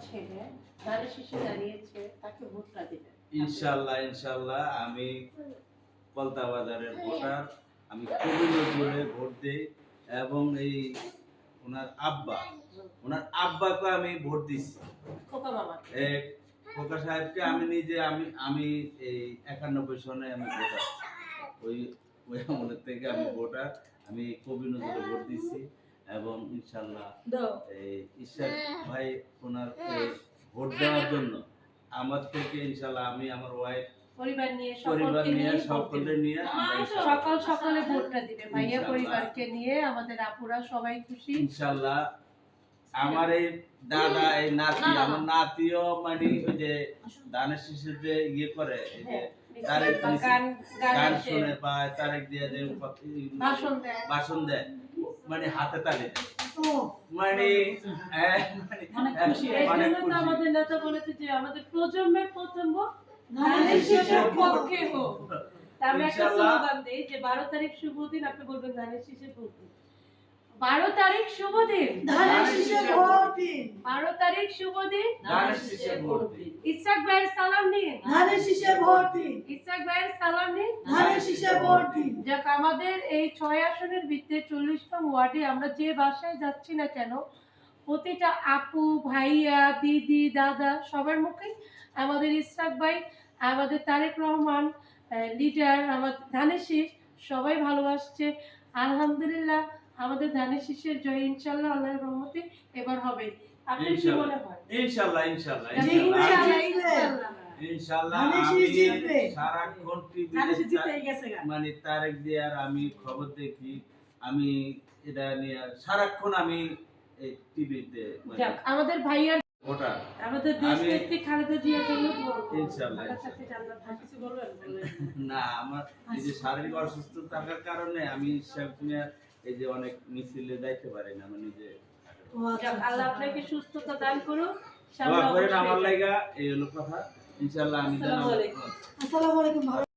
ছেলে ধানের শীষে দাঁড়িয়েছে, তাকে ভোটটা দিবেন। ইনশাআল্লাহ ইনশাআল্লাহ আমি কলতা বাজারের ভোটার, আমি কবি নজরুলে ভোট দেই এবং এই ওনার আব্বাকে আমি ভোট দিচ্ছি। খোকা মামা খোকা সাহেবকে আমি নিজে আমি এই 91 সনে আমি ভোটার, ওই ওই আমলের থেকে আমি ভোটার, আমি কবি নজরুলে ভোট দিচ্ছি এবং ইনশাআল্লাহ এই ঈশ্বর ভাই ওনার ভোট দেওয়ার জন্য আমার থেকে ইনশাআল্লাহ আমি আমার ওয়াইফ পরিবার নিয়ে সকলে নিয়ে সকালে ভোটটা দিবে ভাইয়া, পরিবারকে নিয়ে আমাদের আপুরা সবাই খুশি ইনশাআল্লাহ। আমার এই দাদা এই নাতি, আমার নাতিও মানে ওই যে ধানের শীষের যে ইয়ে করে এই যে তারেক গান শুনে পায়, তারেক দিয়ে যে ভাষণ দেয় মানে হাতে তালি দেয়, মানে আমাদের নেতা বলেছে যে আমাদের প্রজন্মের প্রথম ভোট ধানের শীষের পক্ষে হোক। আমরা একটা স্লোগান দেই যে 12 তারিখ শুভ দিন, আপনি বলবেন ধানের শীষে ভোট দিন। 12 তারিখ শুভ দিন, ধানের শীষে ভোট দিন। 12 তারিখ শুভ দিন, ধানের শীষে ভোট দিন। ইসরাক ভাইয়ের সালাম নিন, ধানের শীষে ভোট দিন। ইসরাক ভাইয়ের সালাম নিন, ধানের শীষে ভোট দিন। যাক, আমাদের এই 6 আসনের ভিতরে 40তম ওয়ার্ডে আমরা যে বাসায় যাচ্ছি না কেন, প্রতিটা আপু ভাইয়া দিদি দাদা সবার মুখে আমাদের ইসরাক ভাই, আমাদের তারেক রহমান লিডার, আমাদের ধানের শীষ সবাই ভালোবাসছে। আলহামদুলিল্লাহ আমাদের ধানের শীষের জয় ইনশাআল্লাহ আল্লাহর রহমতে এবার হবে। আপনি কি মনে হয়? ইনশাআল্লাহ ইনশাআল্লাহ ইনশাআল্লাহ আমি সারাক্ষণ মানে তারেক দিয়ার আমি খবর দেখি, আমি এটা নিয়ে সারাক্ষণ আমি এই টিভিতে আমাদের ভাইয়ার ওটা আমাদের দেশ নেত্রী খালেদা জিয়ার জন্য ইনশাআল্লাহ কিছু বলবেন? না, আমার এই যে শারীরিক অসুস্থ থাকার কারণে আমি এই যে অনেক মিছিলে যাইতে পারি না, মানে যে আল্লাহ আপনাকে সুস্থতা দান করুন। দোয়া করেন আমার লাগা, এই হলো কথা। ইনশাআল্লাহ আমি আসসালামু আলাইকুম। আসসালামু আলাইকুম।